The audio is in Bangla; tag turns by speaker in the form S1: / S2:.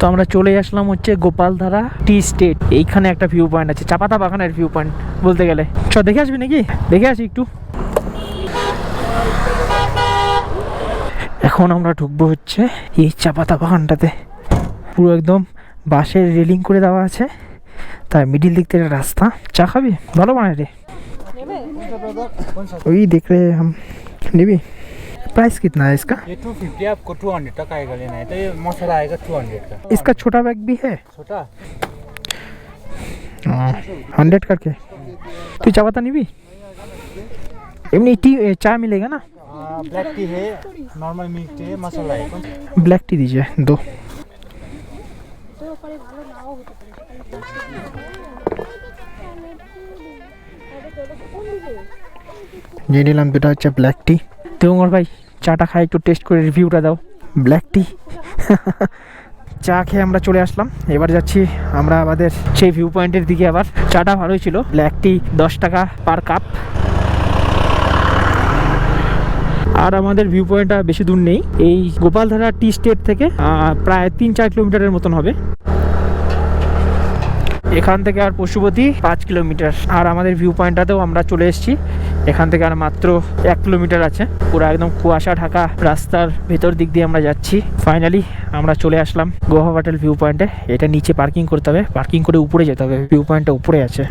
S1: তো আমরা চলে আসলাম হচ্ছে গোপালধারা টি স্টেট। এইখানে একটা ভিউ পয়েন্ট আছে, চা পাতা বাগানের ভিউ পয়েন্ট বলতে গেলে। চ দেখে আসবি নাকি? দেখে আসি একটু। এখন আমরা ঢুকবো হচ্ছে এই চা পাতা বাগানটাতে। পুরো একদম বাঁশের রেলিং করে দেওয়া আছে, তার মিডিল দিক থেকে রাস্তা। চা খাবি? ভালো বানায় রে। वही देख रहे हैं हम। निभी प्राइस कितना है इसका?
S2: ये 250 आपको 200 तक आएगा लेना है तो ये मसाला आएगा 200 का।
S1: इसका छोटा बैग भी है?
S2: छोटा
S1: 100 करके। तू चाय पता निभी? एमनी टी चाय मिलेगा ना?
S2: ब्लैक टी है, नॉर्मल मिल्क टी है, मसाला है।
S1: ब्लैक टी दीजिए 2। নিয়ে নিলাম দুটা হচ্ছে ব্ল্যাক টি। দেবঙ্গর ভাই চাটা খাই, একটু টেস্ট করে রিভিউটা দাও। ব্ল্যাক টি চা খেয়ে আমরা চলে আসলাম। এবার যাচ্ছি আমরা আমাদের সেই ভিউ পয়েন্টের দিকে। আবার চাটা ভালোই ছিল, ব্ল্যাক টি 10 টাকা পার কাপ। আর আমাদের ভিউ পয়েন্টটা বেশি দূর নেই, এই গোপালধারা টি স্টেট থেকে প্রায় 3-4 কিলোমিটারের মতন হবে। এখান থেকে আর পশুপতি 5 কিলোমিটার। আর আমাদের ভিউ পয়েন্টটাতেও আমরা চলে এসেছি, এখান থেকে আর মাত্র 1 কিলোমিটার আছে। পুরো একদম কুয়াশা ঢাকা রাস্তার ভেতর দিক দিয়ে আমরা যাচ্ছি। ফাইনালি আমরা চলে আসলাম গোহা হোটেল ভিউ পয়েন্টে। এটা নিচে পার্কিং করতে হবে, পার্কিং করে উপরে যেতে হবে। ভিউ পয়েন্টটা উপরে আছে।